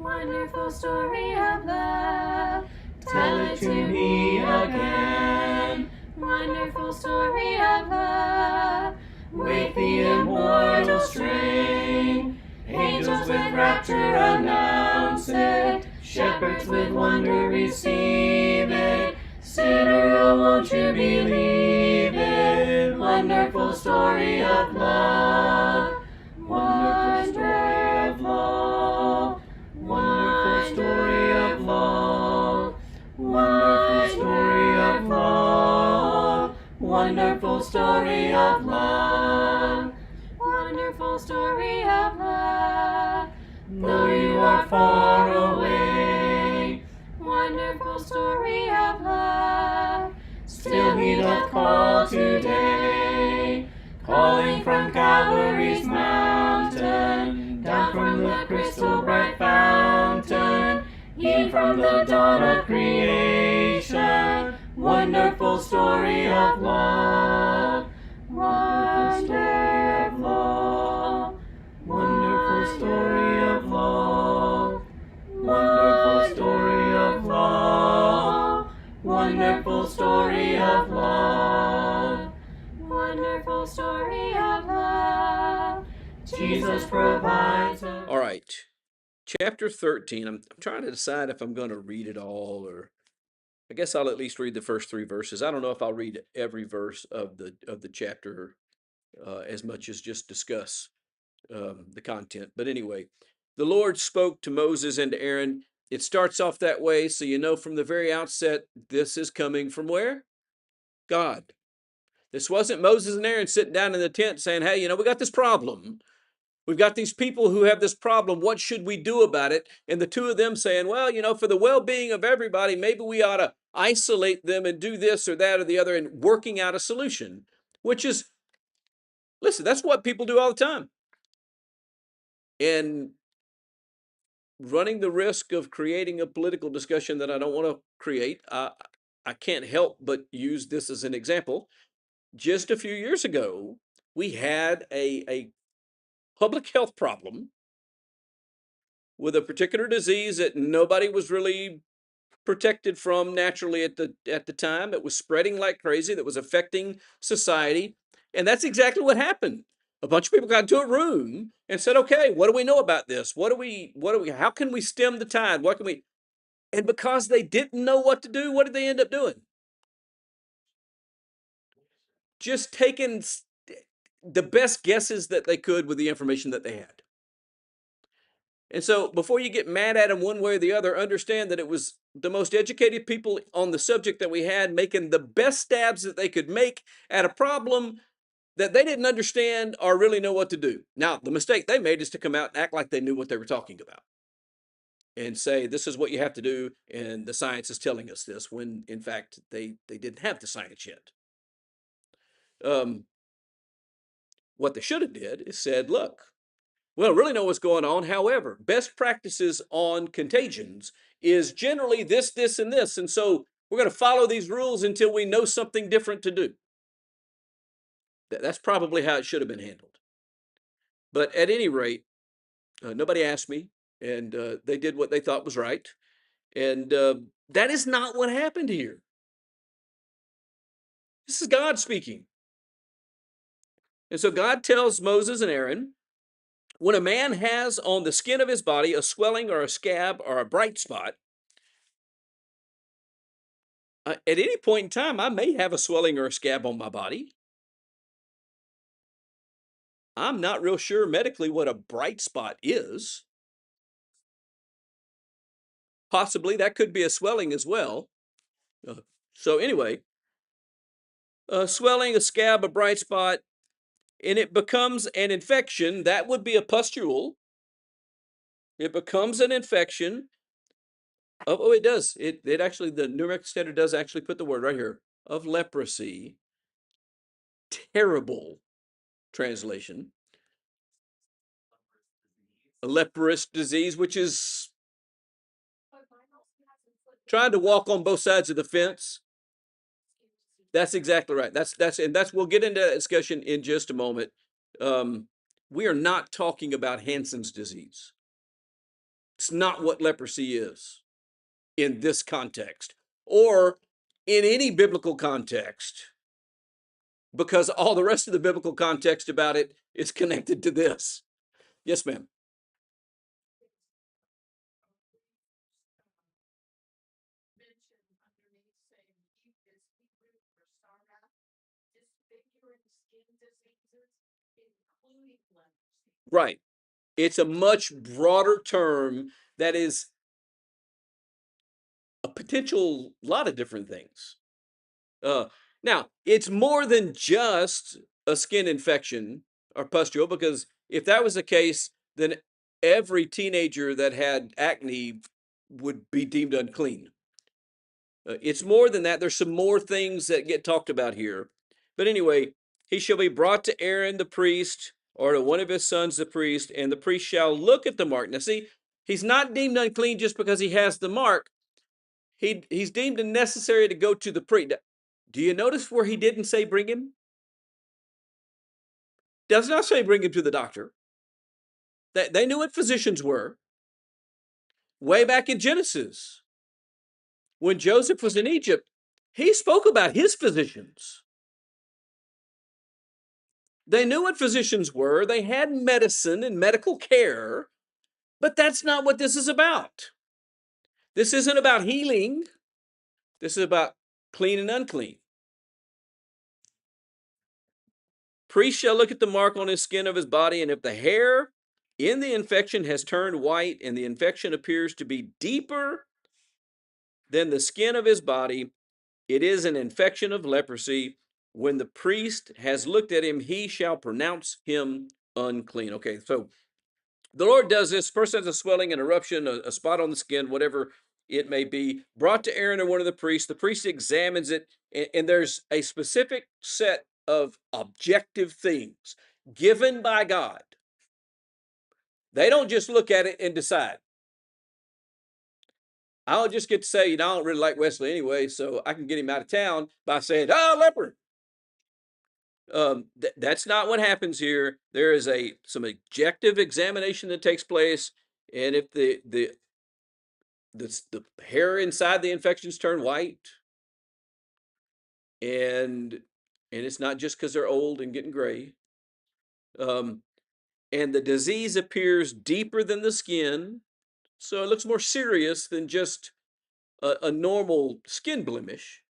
wonderful story of love. Tell it to me again. Wonderful story of love. With the immortal strain, angels with rapture announce it. Shepherds with wonder receive it. Sinner, oh, won't you believe it? Wonderful story of love. Wonderful story of love. Wonderful story of love. Wonderful story of love. Wonderful story of love. Wonderful story of love. Though you are far away, wonderful story of love. Still he doth call today, calling from Calvary's mountain, down from the crystal bright fountain, e'en from the dawn of creation. Wonderful story of love. Wonderful story of love. Wonderful story of love. Wonderful story of love. Wonderful story of love. Wonderful story of love. Jesus provides us. All right. Chapter 13. I'm trying to decide if I'm going to read it all, or I guess I'll at least read the first 3 verses. I don't know if I'll read every verse of the chapter as much as just discuss the content. But anyway, the Lord spoke to Moses and to Aaron. It starts off that way, so you know from the very outset, this is coming from where? God. This wasn't Moses and Aaron sitting down in the tent saying, hey, you know, we got this problem. We've got these people who have this problem. What should we do about it? And the two of them saying, well, you know, for the well-being of everybody, maybe we ought to isolate them and do this or that or the other, and working out a solution, which is, listen, that's what people do all the time. And running the risk of creating a political discussion that I don't want to create, I can't help but use this as an example. Just a few years ago, we had a public health problem with a particular disease that nobody was really protected from naturally at the time. It was spreading like crazy, that was affecting society. And that's exactly what happened. A bunch of people got into a room and said, okay, what do we know about this? How can we stem the tide? What can we? And because they didn't know what to do, what did they end up doing? Just taking the best guesses that they could with the information that they had. And so before you get mad at them one way or the other, understand that it was the most educated people on the subject that we had making the best stabs that they could make at a problem that they didn't understand or really know what to do. Now, the mistake they made is to come out and act like they knew what they were talking about and say, this is what you have to do, and the science is telling us this, when in fact they didn't have the science yet. What they should have did is said, look, we don't really know what's going on. However, best practices on contagions is generally this, this, and this. And so we're going to follow these rules until we know something different to do. That's probably how it should have been handled. But at any rate, nobody asked me, and they did what they thought was right. And that is not what happened here. This is God speaking. And so God tells Moses and Aaron, when a man has on the skin of his body a swelling or a scab or a bright spot, at any point in time, I may have a swelling or a scab on my body. I'm not real sure medically what a bright spot is. Possibly that could be a swelling as well. So anyway, a swelling, a scab, a bright spot, and it becomes an infection. That would be a pustule. It becomes an infection. Oh, it does. It actually, the New American Standard does actually put the word right here, of leprosy. Terrible translation. A leprous disease, which is trying to walk on both sides of the fence. That's exactly right. That's we'll get into that discussion in just a moment. We are not talking about Hansen's disease. It's not what leprosy is in this context or in any biblical context, because all the rest of the biblical context about it is connected to this. Yes, ma'am. Right. It's a much broader term that is a potential lot of different things. Uh, Now, it's more than just a skin infection or pustule, because if that was the case, then every teenager that had acne would be deemed unclean. It's more than that. There's some more things that get talked about here. But anyway, he shall be brought to Aaron the priest, or to one of his sons the priest, and the priest shall look at the mark. Now, see, he's not deemed unclean just because he has the mark. He's deemed necessary to go to the priest. Do you notice where he didn't say bring him? Does not say bring him to the doctor. They knew what physicians were. Way back in Genesis, when Joseph was in Egypt, he spoke about his physicians. They knew what physicians were. They had medicine and medical care, but that's not what this is about. This isn't about healing. This is about clean and unclean. Priest shall look at the mark on his skin of his body, and if the hair in the infection has turned white and the infection appears to be deeper than the skin of his body, it is an infection of leprosy. When the priest has looked at him, he shall pronounce him unclean. Okay, so the Lord does this. Person has a swelling, an eruption, a spot on the skin, whatever it may be, brought to Aaron or one of the priests. The priest examines it, and there's a specific set of objective things given by God. They don't just look at it and decide. I don't just get to say, I don't really like Wesley anyway, so I can get him out of town by saying, oh, leper. That's not what happens here. There is some objective examination that takes place, and if the hair inside the infections turn white, and it's not just because they're old and getting gray, um, and the disease appears deeper than the skin, so it looks more serious than just a normal skin blemish.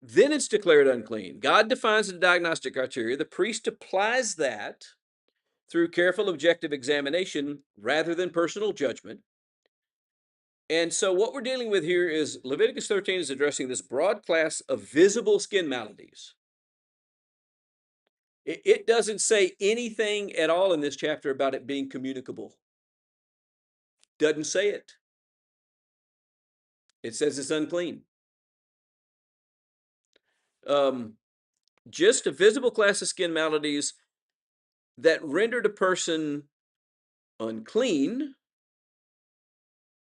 Then it's declared unclean. God defines the diagnostic criteria. The priest applies that through careful objective examination rather than personal judgment. And so what we're dealing with here is Leviticus 13 is addressing this broad class of visible skin maladies. It doesn't say anything at all in this chapter about it being communicable. Doesn't say it. It says it's unclean. Just a visible class of skin maladies that rendered a person unclean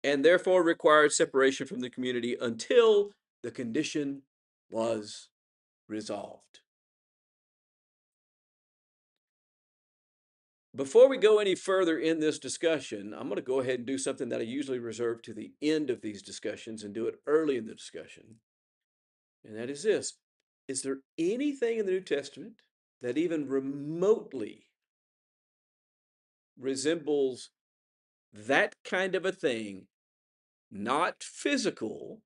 and therefore required separation from the community until the condition was resolved. Before we go any further in this discussion, I'm going to go ahead and do something that I usually reserve to the end of these discussions and do it early in the discussion. And that is this. Is there anything in the New Testament that even remotely resembles that kind of a thing, not physical,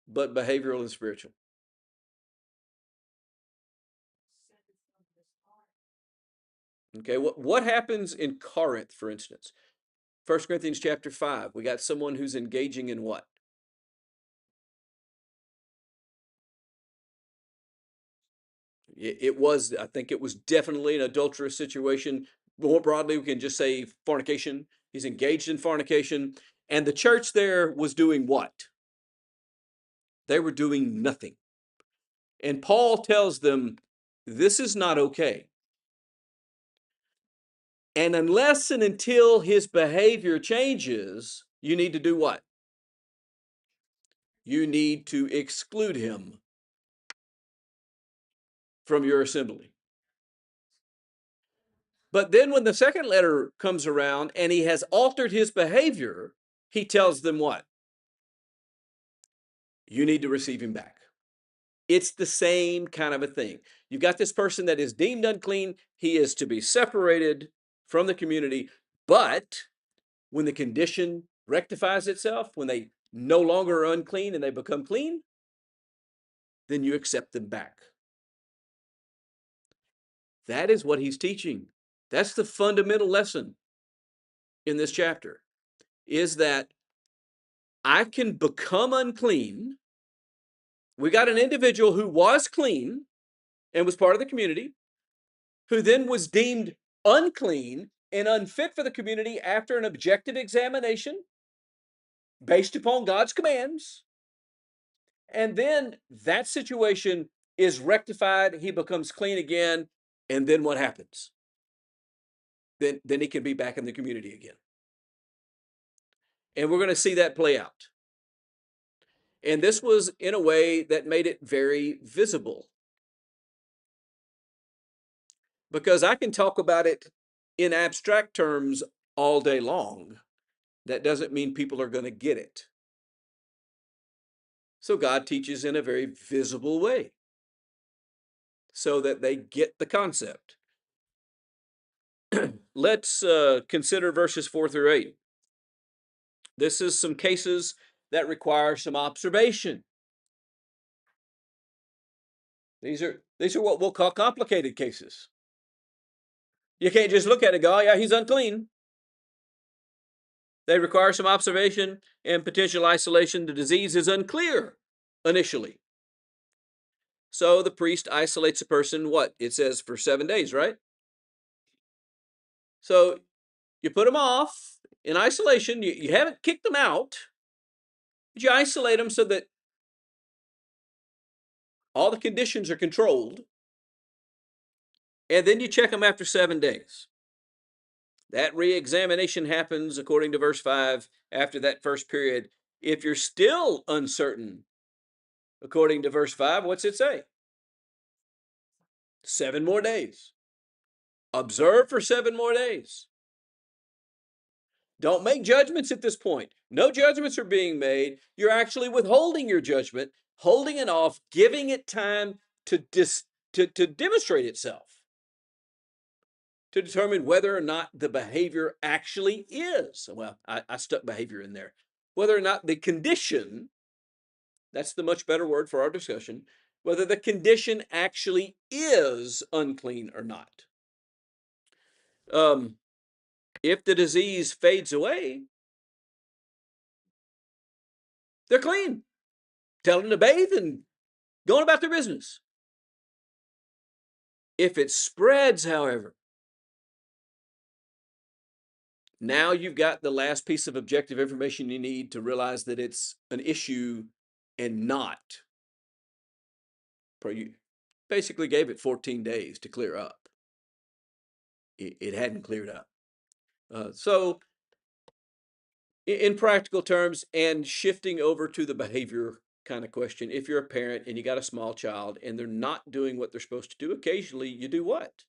but behavioral and spiritual? Okay, what happens in Corinth, for instance? 1 Corinthians chapter 5, we got someone who's engaging in what? I think it was definitely an adulterous situation. More broadly, we can just say fornication. He's engaged in fornication. And the church there was doing what? They were doing nothing. And Paul tells them, this is not okay. And unless and until his behavior changes, you need to do what? You need to exclude him from your assembly. But then when the second letter comes around and he has altered his behavior, he tells them what? You need to receive him back. It's the same kind of a thing. You've got this person that is deemed unclean. He is to be separated from the community. But when the condition rectifies itself, when they no longer are unclean and they become clean, then you accept them back. That is what he's teaching. That's the fundamental lesson in this chapter, is that I can become unclean. We got an individual who was clean and was part of the community, who then was deemed unclean and unfit for the community after an objective examination based upon God's commands. And then that situation is rectified. He becomes clean again. And then what happens? Then he can be back in the community again. And we're going to see that play out. And this was in a way that made it very visible. Because I can talk about it in abstract terms all day long. That doesn't mean people are going to get it. So God teaches in a very visible way so that they get the concept. Let's consider verses 4 through 8. This is some cases that require some observation. These are what we'll call complicated cases. You can't just look at it and go, oh, yeah, he's unclean. They require some observation and potential isolation. The disease is unclear initially. So the priest isolates a person, what? It says for 7 days, right? So you put them off in isolation. You haven't kicked them out, but you isolate them so that all the conditions are controlled. And then you check them after 7 days. That re-examination happens, according to verse 5, after that first period. If you're still uncertain, according to verse 5, what's it say? 7 more days. Observe for 7 more days. Don't make judgments at this point. No judgments are being made. You're actually withholding your judgment, holding it off, giving it time to demonstrate itself, to determine whether or not the behavior actually is. Well, I stuck behavior in there. Whether or not the condition, that's the much better word for our discussion, whether the condition actually is unclean or not. If the disease fades away, they're clean. Tell them to bathe and go on about their business. If it spreads, however, now you've got the last piece of objective information you need to realize that it's an issue and not. You basically gave it 14 days to clear up. It hadn't cleared up. So in practical terms, and shifting over to the behavior kind of question, if you're a parent and you got a small child and they're not doing what they're supposed to do, occasionally you do what?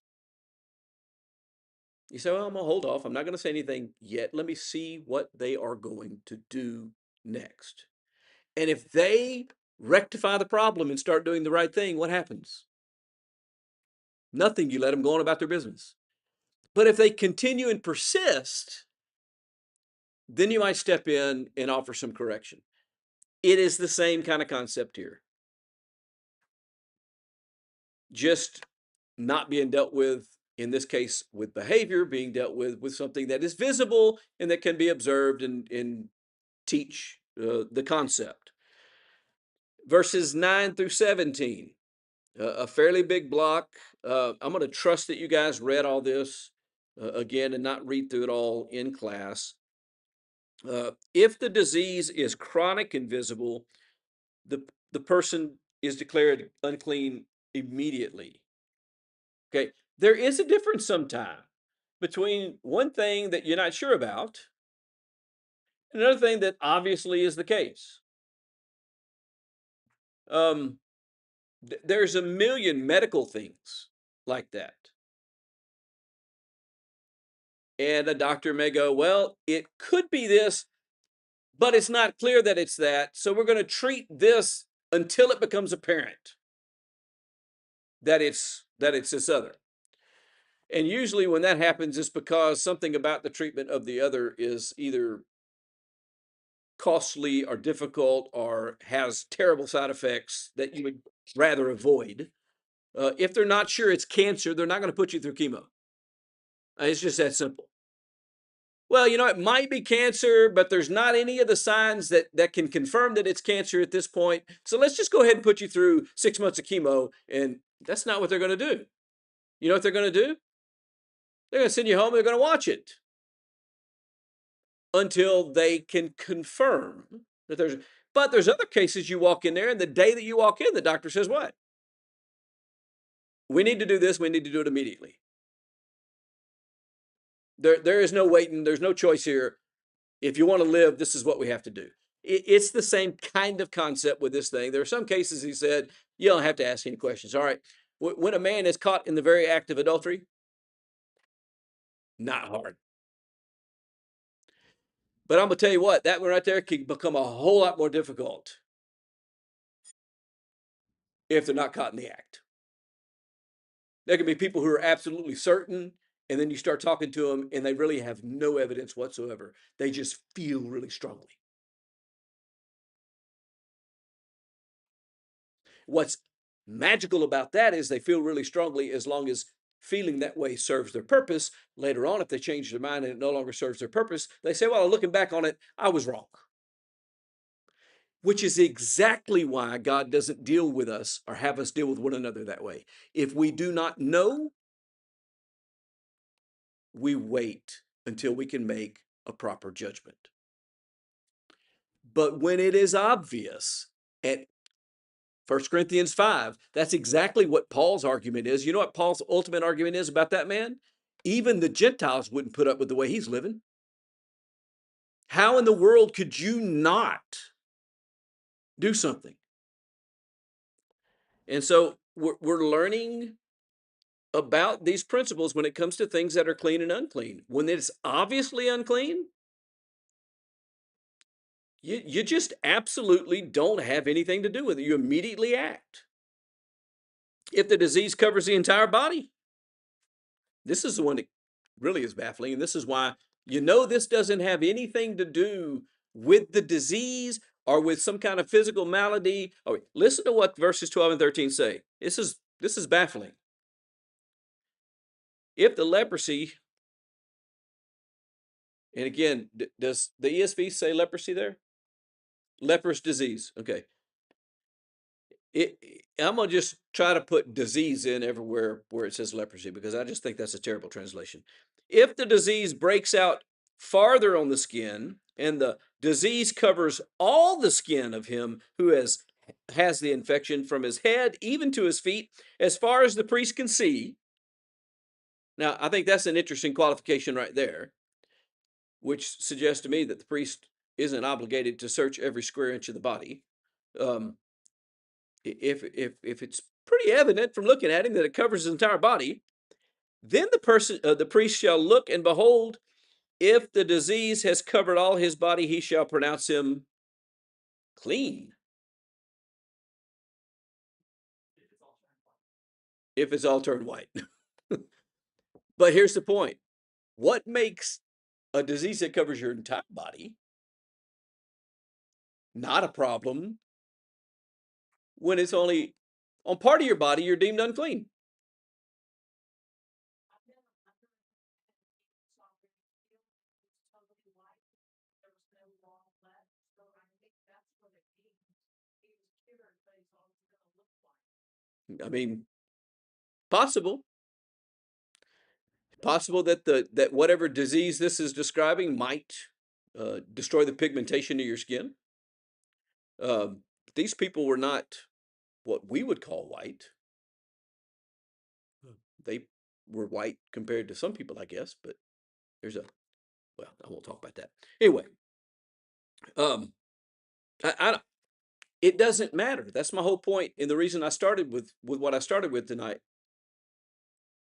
You say, well, I'm going to hold off. I'm not going to say anything yet. Let me see what they are going to do next. And if they rectify the problem and start doing the right thing, what happens? Nothing. You let them go on about their business. But if they continue and persist, then you might step in and offer some correction. It is the same kind of concept here. Just not being dealt with, in this case, with behavior, being dealt with something that is visible and that can be observed and teach the concept. Verses 9 through 17, a fairly big block. I'm going to trust that you guys read all this again and not read through it all in class. If the disease is chronic and visible, the person is declared unclean immediately. Okay, there is a difference sometimes between one thing that you're not sure about and another thing that obviously is the case. There's a million medical things like that. And a doctor may go, well, it could be this, but it's not clear that it's that. So we're going to treat this until it becomes apparent that it's this other. And usually when that happens, it's because something about the treatment of the other is either costly or difficult or has terrible side effects that you would rather avoid. If they're not sure it's cancer, they're not going to put you through chemo. It's just that simple. Well, it might be cancer, but there's not any of the signs that can confirm that it's cancer at this point. So let's just go ahead and put you through 6 months of chemo. And that's not what they're going to do. You know what they're going to do? They're going to send you home. They're going to watch it until they can confirm that there's. But there's other cases you walk in there, and the day that you walk in, the doctor says, what? We need to do this. We need to do it immediately. There is no waiting. There's no choice here. If you want to live, this is what we have to do. It's the same kind of concept with this thing. There are some cases he said, you don't have to ask any questions. All right. When a man is caught in the very act of adultery, not hard. But I'm going to tell you what, that one right there can become a whole lot more difficult if they're not caught in the act. There can be people who are absolutely certain, and then you start talking to them, and they really have no evidence whatsoever. They just feel really strongly. What's magical about that is they feel really strongly as long as feeling that way serves their purpose. Later on, if they change their mind and it no longer serves their purpose, they say, well, looking back on it, I was wrong. Which is exactly why God doesn't deal with us or have us deal with one another that way. If we do not know, we wait until we can make a proper judgment. But when it is obvious, at 1 Corinthians 5, that's exactly what Paul's argument is. You know what Paul's ultimate argument is about that man? Even the Gentiles wouldn't put up with the way he's living. How in the world could you not do something? And so we're learning about these principles when it comes to things that are clean and unclean. When it's obviously unclean, you just absolutely don't have anything to do with it. You immediately act. If the disease covers the entire body, this is the one that really is baffling. And this is why this doesn't have anything to do with the disease or with some kind of physical malady. Oh, listen to what verses 12 and 13 say. This is baffling. If the leprosy, and again, does the ESV say leprosy there? Leprous disease. Okay. I'm going to just try to put disease in everywhere where it says leprosy because I just think that's a terrible translation. If the disease breaks out farther on the skin and the disease covers all the skin of him who has the infection from his head even to his feet, as far as the priest can see. Now, I think that's an interesting qualification right there, which suggests to me that the priest isn't obligated to search every square inch of the body. If it's pretty evident from looking at him that it covers his entire body, then the priest shall look, and behold, if the disease has covered all his body, he shall pronounce him clean. If it's all turned white. But here's the point. What makes a disease that covers your entire body not a problem when it's only on part of your body you're deemed unclean? I mean, possible. Possible that that whatever disease this is describing might destroy the pigmentation of your skin. These people were not what we would call white. They were white compared to some people, I guess, but well, I won't talk about that. Anyway, it doesn't matter. That's my whole point. And the reason I started with what I started with tonight.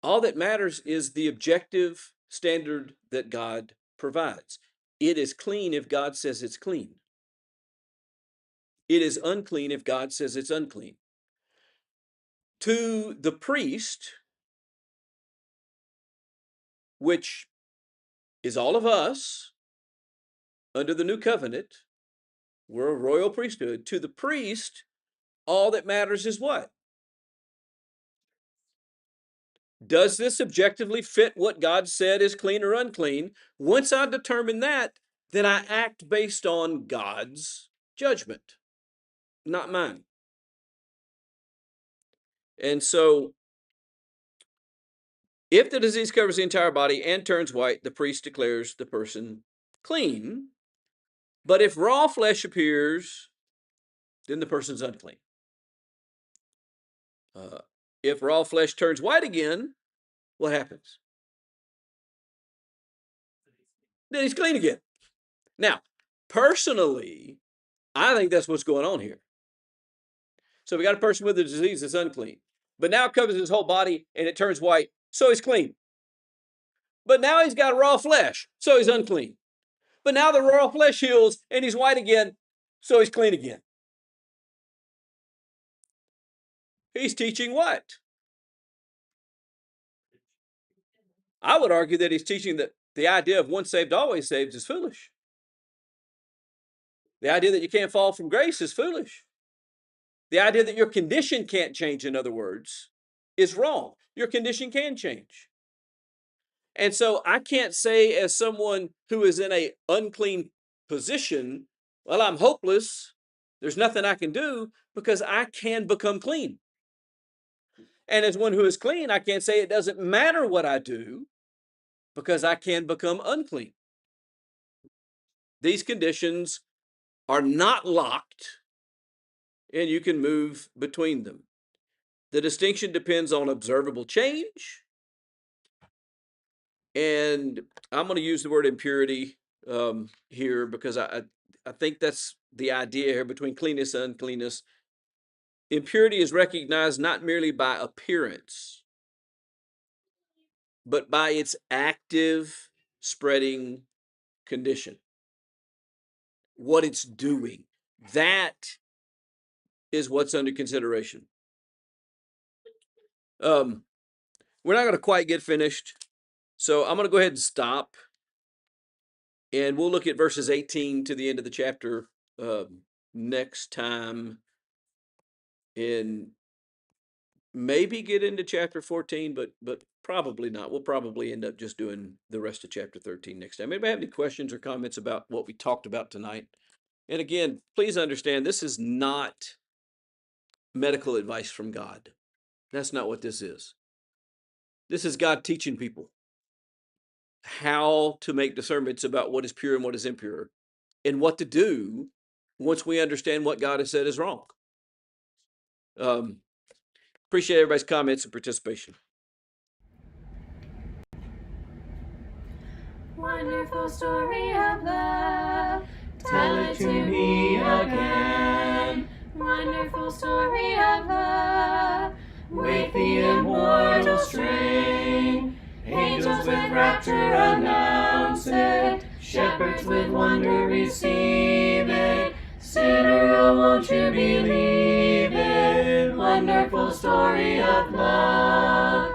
All that matters is the objective standard that God provides. It is clean if God says it's clean. It is unclean if God says it's unclean. To the priest, which is all of us under the new covenant, we're a royal priesthood. To the priest, all that matters is what? Does this objectively fit what God said is clean or unclean? Once I determine that, then I act based on God's judgment, not mine. And so, if the disease covers the entire body and turns white, the priest declares the person clean. But if raw flesh appears, then the person's unclean. If raw flesh turns white again, what happens? Then he's clean again. Now, personally, I think that's what's going on here. So we got a person with a disease that's unclean, but now it covers his whole body and it turns white, so he's clean. But now he's got raw flesh, so he's unclean. But now the raw flesh heals and he's white again, so he's clean again. He's teaching what? I would argue that he's teaching that the idea of once saved, always saved is foolish. The idea that you can't fall from grace is foolish. The idea that your condition can't change, in other words, is wrong. Your condition can change. And so I can't say, as someone who is in an unclean position, well, I'm hopeless. There's nothing I can do, because I can become clean. And as one who is clean, I can't say it doesn't matter what I do, because I can become unclean. These conditions are not locked, and you can move between them. The distinction depends on observable change. And I'm going to use the word impurity here, because I think that's the idea here between cleanness and uncleanness. Impurity is recognized not merely by appearance, but by its active spreading condition. What it's doing. That is what's under consideration. We're not going to quite get finished, so I'm going to go ahead and stop. And we'll look at verses 18 to the end of the chapter next time, and maybe get into chapter 14, but probably not. We'll probably end up just doing the rest of chapter 13 next time. Anybody have any questions or comments about what we talked about tonight? And again, please understand, this is not medical advice from God. That's not what this is. This is God teaching people how to make discernments about what is pure and what is impure, and what to do once we understand what God has said is wrong. Appreciate everybody's comments and participation. Wonderful story of love, tell it to me again. Wonderful story of love, with the immortal strain. Angels with rapture announce it, shepherds with wonder receive it. Sinner, oh, won't you believe it? Wonderful story of love.